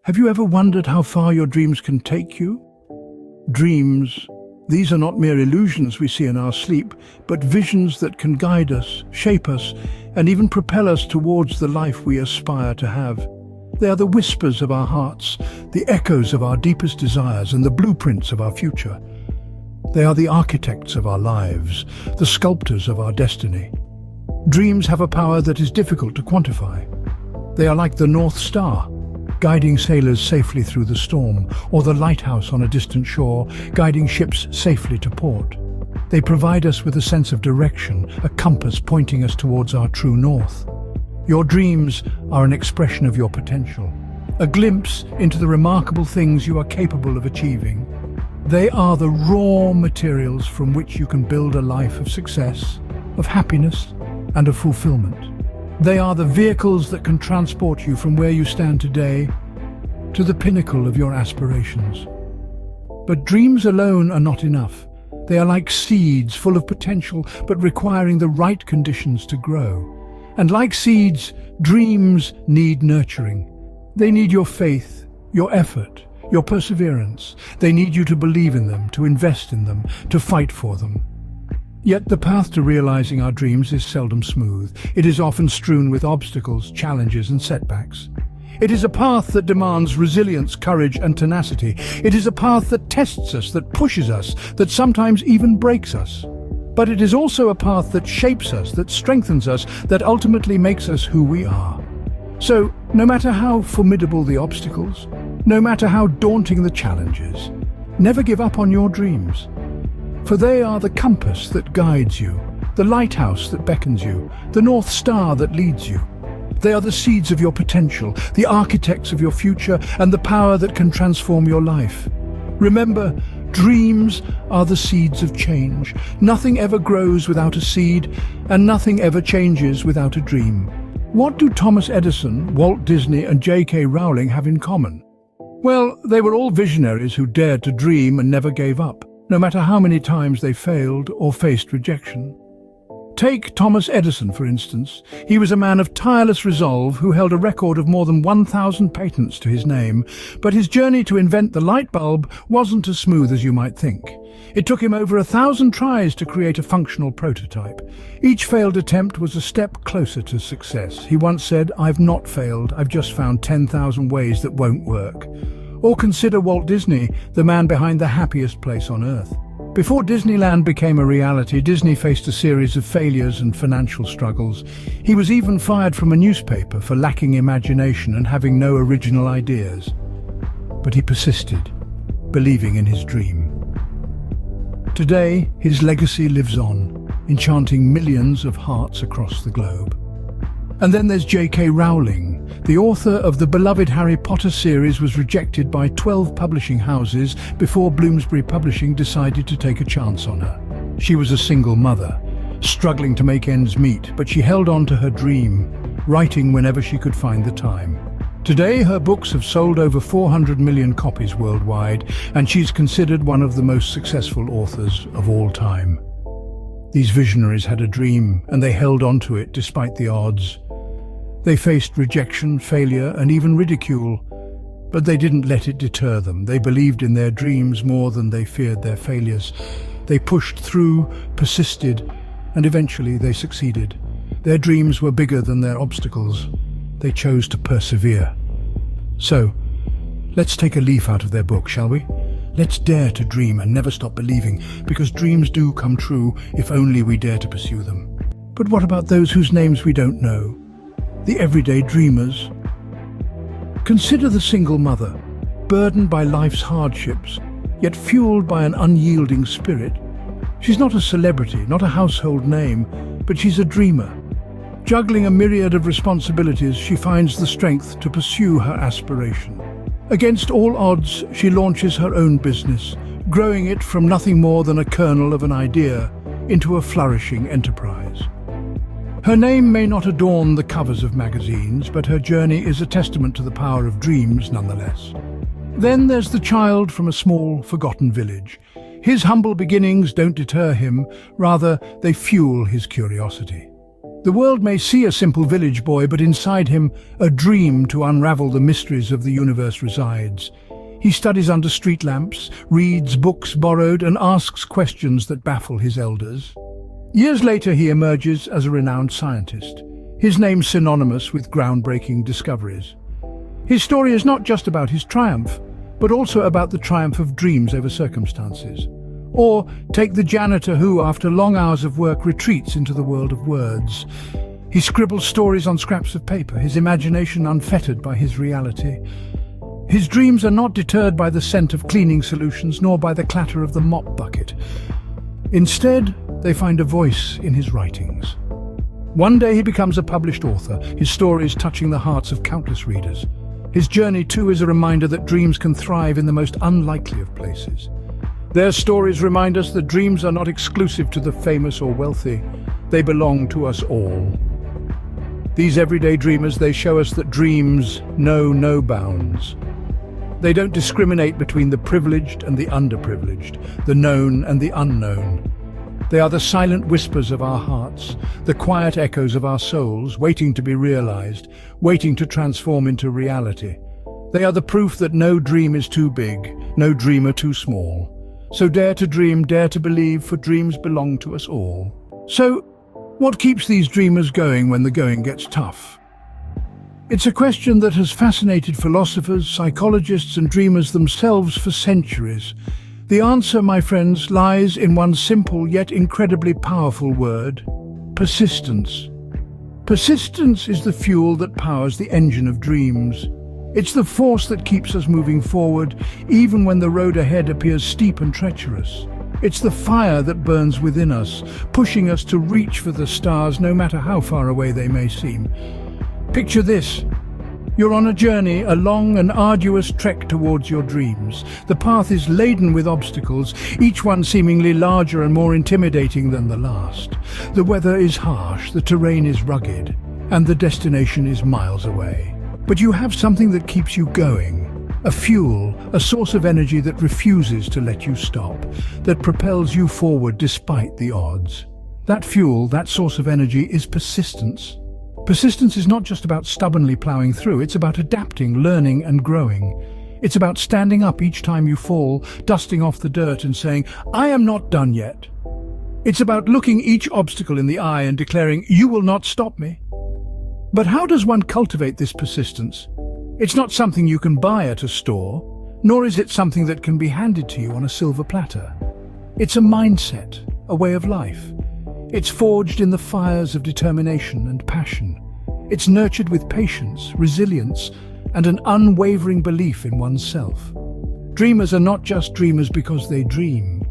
Have you ever wondered how far your dreams can take you? Dreams, these are not mere illusions we see in our sleep, but visions that can guide us, shape us, and even propel us towards the life we aspire to have. They are the whispers of our hearts, the echoes of our deepest desires, and the blueprints of our future. They are the architects of our lives, the sculptors of our destiny. Dreams have a power that is difficult to quantify. They are like the North Star, guiding sailors safely through the storm, or the lighthouse on a distant shore, guiding ships safely to port. They provide us with a sense of direction, a compass pointing us towards our true north. Your dreams are an expression of your potential, a glimpse into the remarkable things you are capable of achieving. They are the raw materials from which you can build a life of success, of happiness, and of fulfillment. They are the vehicles that can transport you from where you stand today to the pinnacle of your aspirations. But dreams alone are not enough. They are like seeds full of potential, but requiring the right conditions to grow. And like seeds, dreams need nurturing. They need your faith, your effort, your perseverance. They need you to believe in them, to invest in them, to fight for them. Yet the path to realizing our dreams is seldom smooth. It is often strewn with obstacles, challenges, and setbacks. It is a path that demands resilience, courage, and tenacity. It is a path that tests us, that pushes us, that sometimes even breaks us. But it is also a path that shapes us, that strengthens us, that ultimately makes us who we are. So, no matter how formidable the obstacles, no matter how daunting the challenges, never give up on your dreams. For they are the compass that guides you, the lighthouse that beckons you, the North Star that leads you. They are the seeds of your potential, the architects of your future, and the power that can transform your life. Remember, dreams are the seeds of change. Nothing ever grows without a seed, and nothing ever changes without a dream. What do Thomas Edison, Walt Disney, and J.K. Rowling have in common? Well, they were all visionaries who dared to dream and never gave up, no matter how many times they failed or faced rejection. Take Thomas Edison, for instance. He was a man of tireless resolve who held a record of more than 1,000 patents to his name, but his journey to invent the light bulb wasn't as smooth as you might think. It took him over 1,000 tries to create a functional prototype. Each failed attempt was a step closer to success. He once said, "I've not failed, I've just found 10,000 ways that won't work." Or consider Walt Disney, the man behind the happiest place on earth. Before Disneyland became a reality, Disney faced a series of failures and financial struggles. He was even fired from a newspaper for lacking imagination and having no original ideas. But he persisted, believing in his dream. Today, his legacy lives on, enchanting millions of hearts across the globe. And then there's J.K. Rowling. The author of the beloved Harry Potter series was rejected by 12 publishing houses before Bloomsbury Publishing decided to take a chance on her. She was a single mother, struggling to make ends meet, but she held on to her dream, writing whenever she could find the time. Today, her books have sold over 400 million copies worldwide, and she's considered one of the most successful authors of all time. These visionaries had a dream, and they held on to it despite the odds. They faced rejection, failure, and even ridicule, but they didn't let it deter them. They believed in their dreams more than they feared their failures. They pushed through, persisted, and eventually they succeeded. Their dreams were bigger than their obstacles. They chose to persevere. So, let's take a leaf out of their book, shall we? Let's dare to dream and never stop believing, because dreams do come true if only we dare to pursue them. But what about those whose names we don't know? The everyday dreamers. Consider the single mother, burdened by life's hardships, yet fueled by an unyielding spirit. She's not a celebrity, not a household name, but she's a dreamer. Juggling a myriad of responsibilities, she finds the strength to pursue her aspiration. Against all odds, she launches her own business, growing it from nothing more than a kernel of an idea into a flourishing enterprise. Her name may not adorn the covers of magazines, but her journey is a testament to the power of dreams nonetheless. Then there's the child from a small, forgotten village. His humble beginnings don't deter him, rather they fuel his curiosity. The world may see a simple village boy, but inside him, a dream to unravel the mysteries of the universe resides. He studies under street lamps, reads books borrowed, and asks questions that baffle his elders. Years later, he emerges as a renowned scientist, his name synonymous with groundbreaking discoveries. His story is not just about his triumph, but also about the triumph of dreams over circumstances. Or take the janitor who, after long hours of work, retreats into the world of words. He scribbles stories on scraps of paper, his imagination unfettered by his reality. His dreams are not deterred by the scent of cleaning solutions, nor by the clatter of the mop bucket. Instead, they find a voice in his writings. One day he becomes a published author, his stories touching the hearts of countless readers. His journey, too, is a reminder that dreams can thrive in the most unlikely of places. Their stories remind us that dreams are not exclusive to the famous or wealthy. They belong to us all. These everyday dreamers, they show us that dreams know no bounds. They don't discriminate between the privileged and the underprivileged, the known and the unknown. They are the silent whispers of our hearts, the quiet echoes of our souls, waiting to be realized, waiting to transform into reality. They are the proof that no dream is too big, no dreamer too small. So dare to dream, dare to believe, for dreams belong to us all. So, what keeps these dreamers going when the going gets tough? It's a question that has fascinated philosophers, psychologists, and dreamers themselves for centuries. The answer, my friends, lies in one simple yet incredibly powerful word: persistence. Persistence is the fuel that powers the engine of dreams. It's the force that keeps us moving forward, even when the road ahead appears steep and treacherous. It's the fire that burns within us, pushing us to reach for the stars, no matter how far away they may seem. Picture this. You're on a journey, a long and arduous trek towards your dreams. The path is laden with obstacles, each one seemingly larger and more intimidating than the last. The weather is harsh, the terrain is rugged, and the destination is miles away. But you have something that keeps you going, a fuel, a source of energy that refuses to let you stop, that propels you forward despite the odds. That fuel, that source of energy, is persistence. Persistence is not just about stubbornly plowing through, it's about adapting, learning, and growing. It's about standing up each time you fall, dusting off the dirt and saying, "I am not done yet." It's about looking each obstacle in the eye and declaring, "You will not stop me." But how does one cultivate this persistence? It's not something you can buy at a store, nor is it something that can be handed to you on a silver platter. It's a mindset, a way of life. It's forged in the fires of determination and passion. It's nurtured with patience, resilience, and an unwavering belief in oneself. Dreamers are not just dreamers because they dream.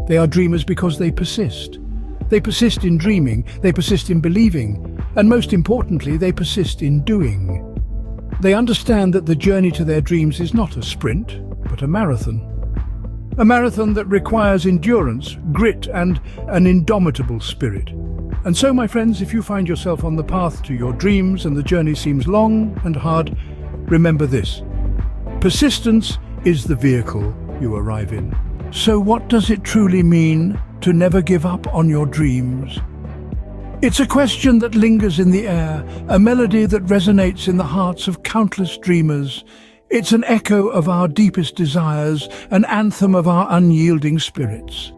They are dreamers because they persist. They persist in dreaming, they persist in believing, and most importantly, they persist in doing. They understand that the journey to their dreams is not a sprint, but a marathon. A marathon that requires endurance, grit, and an indomitable spirit. And so, my friends, if you find yourself on the path to your dreams and the journey seems long and hard, remember this: persistence is the vehicle you arrive in. So what does it truly mean to never give up on your dreams? It's a question that lingers in the air, a melody that resonates in the hearts of countless dreamers. It's an echo of our deepest desires, an anthem of our unyielding spirits.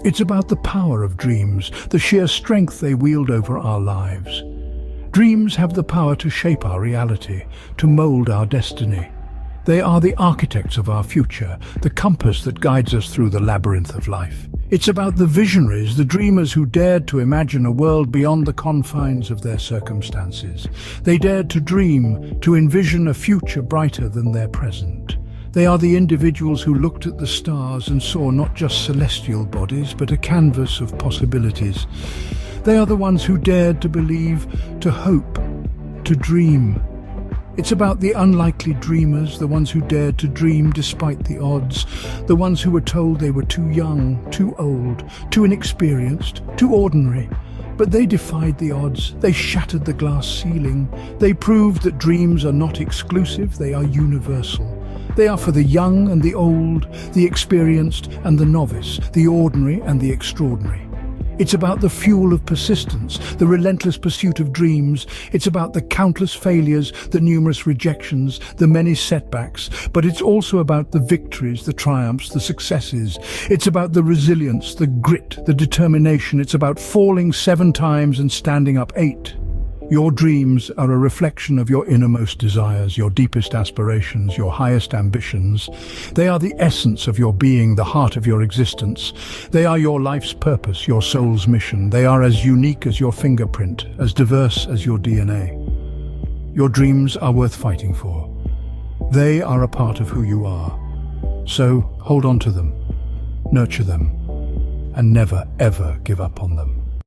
It's about the power of dreams, the sheer strength they wield over our lives. Dreams have the power to shape our reality, to mold our destiny. They are the architects of our future, the compass that guides us through the labyrinth of life. It's about the visionaries, the dreamers who dared to imagine a world beyond the confines of their circumstances. They dared to dream, to envision a future brighter than their present. They are the individuals who looked at the stars and saw not just celestial bodies, but a canvas of possibilities. They are the ones who dared to believe, to hope, to dream. It's about the unlikely dreamers, the ones who dared to dream despite the odds, the ones who were told they were too young, too old, too inexperienced, too ordinary. But they defied the odds, they shattered the glass ceiling. They proved that dreams are not exclusive, they are universal. They are for the young and the old, the experienced and the novice, the ordinary and the extraordinary. It's about the fuel of persistence, the relentless pursuit of dreams. It's about the countless failures, the numerous rejections, the many setbacks. But it's also about the victories, the triumphs, the successes. It's about the resilience, the grit, the determination. It's about falling 7 times and standing up 8. Your dreams are a reflection of your innermost desires, your deepest aspirations, your highest ambitions. They are the essence of your being, the heart of your existence. They are your life's purpose, your soul's mission. They are as unique as your fingerprint, as diverse as your DNA. Your dreams are worth fighting for. They are a part of who you are. So hold on to them, nurture them, and never, ever give up on them.